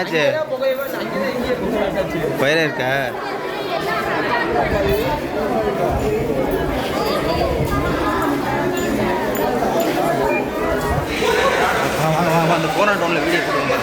என்னாச்சு? பயிரா இருக்கா? வாங்க வாங்க, அந்த போன டவுனில் வீடியோ போடுவாங்க.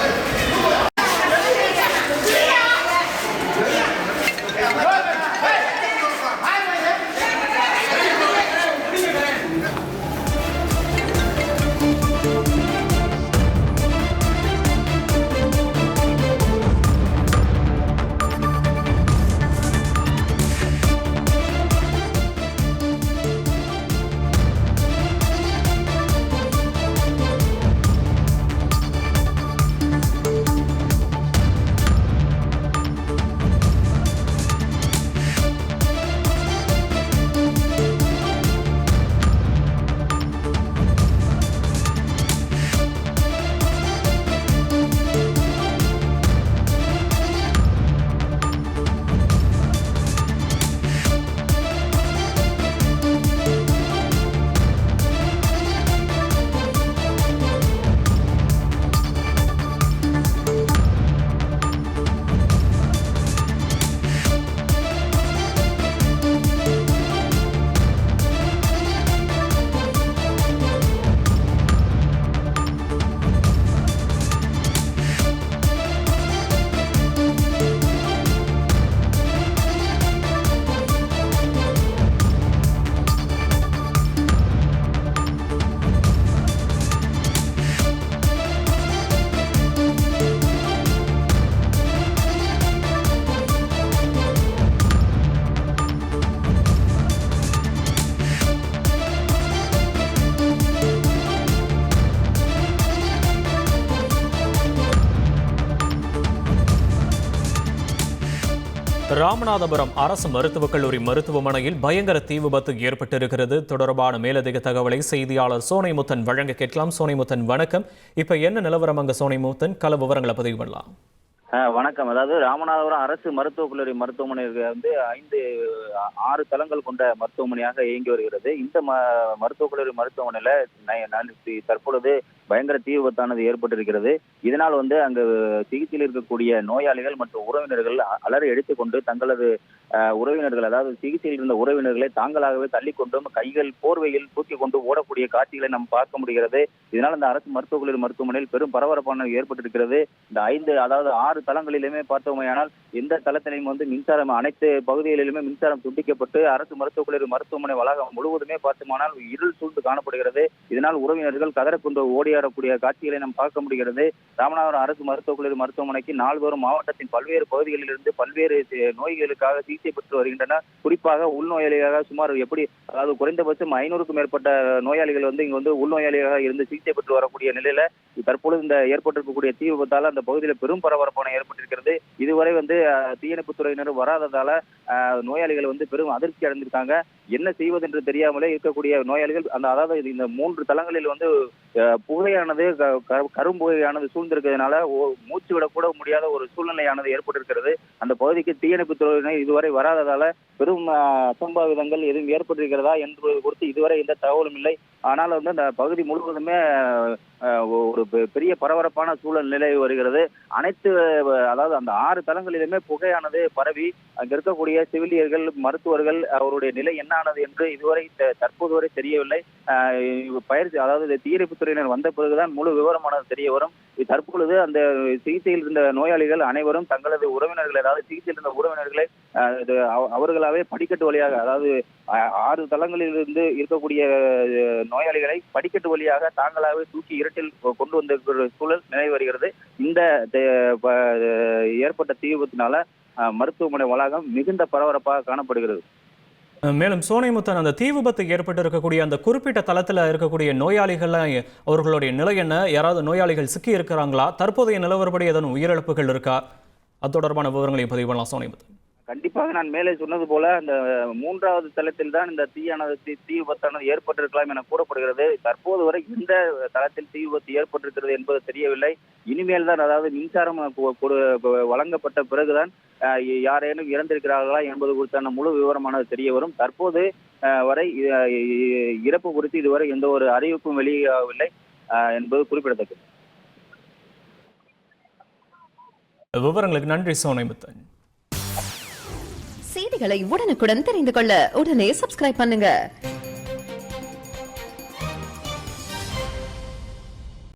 ராமநாதபுரம் அரசு மருத்துவக் கல்லூரி மருத்துவமனையில் பயங்கர தீ விபத்து ஏற்பட்டிருக்கிறது. தொடர்பான மேலதிக தகவலை செய்தியாளர் சோனைமுத்தன் வழங்க கேட்கலாம். சோனைமுத்தன் வணக்கம். இப்ப என்ன நிலவரம் அங்க சோனைமுத்தன்? கள விவரங்களை பதிவு பண்ணலாம். வணக்கம். அதாவது ராமநாதபுரம் அரசு மருத்துவக் கல்லூரி மருத்துவமனை வந்து 6 தளங்கள் கொண்ட மருத்துவமனையாக இயங்கி வருகிறது. இந்த மருத்துவக் கல்லூரி மருத்துவமனையில தற்பொழுது பயங்கர தீ விபத்தானது ஏற்பட்டிருக்கிறது. இதனால் வந்து அங்கு சிகிச்சையில் இருக்கக்கூடிய நோயாளிகள் மற்றும் உறவினர்கள் அலறி எடுத்துக்கொண்டு தங்களது உறவினர்கள், அதாவது சிகிச்சையில் இருந்த உறவினர்களை தாங்களாகவே தள்ளிக்கொண்டும் கைகள் போர்வையில் தூக்கி கொண்டு ஓடக்கூடிய காட்சிகளை நாம் பார்க்க முடிகிறது. இதனால் இந்த அரசு மருத்துவக் கல்லூரி மருத்துவமனையில் பெரும் பரபரப்பான ஏற்பட்டிருக்கிறது. இந்த 6 தளங்களிலுமே பார்த்தோமையானால் எந்த தளத்திலையும் வந்து மின்சாரம், அனைத்து பகுதிகளிலுமே மின்சாரம் துண்டிக்கப்பட்டு அரசு மருத்துவக் கல்லூரி மருத்துவமனை வளாகம் முழுவதுமே பார்த்தோமானால் இருள் சூழ்ந்து காணப்படுகிறது. இதனால் உறவினர்கள் கதறக்கொண்டு ஓடியாடக்கூடிய காட்சிகளை நாம் பார்க்க முடிகிறது. ராமநாதபுரம் அரசு மருத்துவக் கல்லூரி மருத்துவமனைக்கு நாள்தோறும் மாவட்டத்தின் பல்வேறு பகுதிகளில் இருந்து பல்வேறு நோய்களுக்காக சிகிச்சை பெற்று வருகின்றனர். குறிப்பாக உள்நோயாளியாக சுமார் அதாவது குறைந்தபட்சம் 500க்கும் மேற்பட்ட நோயாளிகள் வந்து இங்கு வந்து உள்நோயாளியாக இருந்து சிகிச்சை பெற்று வரக்கூடிய நிலையில தற்பொழுது இந்த ஏற்பட்டிருக்கக்கூடிய தீ விபத்தால் அந்த பகுதியில் பெரும் பரபரப்பான ஏற்பட்டிருக்கிறது. இதுவரை வந்து தீயணைப்புத் துறையினர் வராததால நோயாளிகள் வந்து பெரும் அதிர்ச்சி அடைந்திருக்காங்க. என்ன செய்வது என்று தெரியாமலே இருக்கக்கூடிய நோயாளிகள் அதாவது இந்த 3 தளங்களில் வந்து புகையானது கரும்புகையானது சூழ்ந்திருக்கிறதுனால மூச்சு விடக்கூட முடியாத ஒரு சூழ்நிலையானது ஏற்பட்டிருக்கிறது. அந்த பகுதிக்கு தீயணைப்புத் துறையினர் இதுவரை வராததால பெரும் அசம்பாவிதங்கள் எதுவும் ஏற்பட்டிருக்கிறதா என்பது குறித்து இதுவரை எந்த தகவலும் இல்லை. ஆனால் வந்து அந்த பகுதி முழுவதுமே ஒரு பெரிய பரபரப்பான சூழல் நிலவி வருகிறது. அதாவது அந்த 6 தளங்களிலுமே புகையானது பரவி அங்க இருக்கக்கூடிய செவிலியர்கள், மருத்துவர்கள் அவருடைய நிலை என்னானது என்று இதுவரை தற்போது வரை தெரியவில்லை. பயிற்சி, அதாவது தீயணைப்புத் துறையினர் வந்த பிறகுதான் முழு விவரமானது தெரிய வரும். தற்பொழுது அந்த சிகிச்சையில் இருந்த நோயாளிகள் அனைவரும் தங்களது உறவினர்கள், அதாவது சிகிச்சையில் இருந்த உறவினர்களை அவர்களாவே படிக்கட்டு வழியாக, அதாவது 6 தளங்களிலிருந்து இருக்கக்கூடிய நோயாளிகளை படிக்கட்டு வழியாக தாங்களாகவே தூக்கி இருட்டில் கொண்டு வந்த சூழல் நிலவி வருகிறது. இந்த ஏற்பட்ட தீ விபத்தினால மருத்துவமனை வளாகம் மிகுந்த பரபரப்பாக காணப்படுகிறது. மேலும் சோனைமுத்தன், அந்த தீ விபத்து ஏற்பட்டு இருக்கக்கூடிய அந்த குறிப்பிட்ட தளத்தில் இருக்கக்கூடிய நோயாளிகள் அவர்களுடைய நிலை என்ன? யாராவது நோயாளிகள் சிக்கி இருக்கிறாங்களா? தற்போதைய நிலவரப்படி ஏதேனும் உயிரிழப்புகள் இருக்கா? அது தொடர்பான விவரங்களை பதிவு பண்ணலாம் சோனைமுத்தன். கண்டிப்பாக நான் மேலே சொன்னது போல அந்த 3வது தளத்தில் தான் இந்த தீ விபத்தானது ஏற்பட்டிருக்கலாம் என கூறப்படுகிறது. தற்போது வரை எந்த தளத்தில் தீ விபத்து ஏற்பட்டிருக்கிறது என்பது தெரியவில்லை. இனிமேல் தான், அதாவது மின்சாரம் வழங்கப்பட்ட பிறகுதான் யாரேனும் இறந்திருக்கிறார்களா என்பது குறித்தான முழு விவரமானது தெரிய வரும். தற்போது வரை இறப்பு குறித்து இதுவரை எந்த ஒரு அறிவிப்பும் வெளியாகவில்லை என்பது குறிப்பிடத்தக்கது. விவரங்களுக்கு நன்றி சோனைமுத்தன். செய்திகளை உடனுக்குடன் தெரிந்து கொள்ள உடனே சப்ஸ்கிரைப் பண்ணுங்க.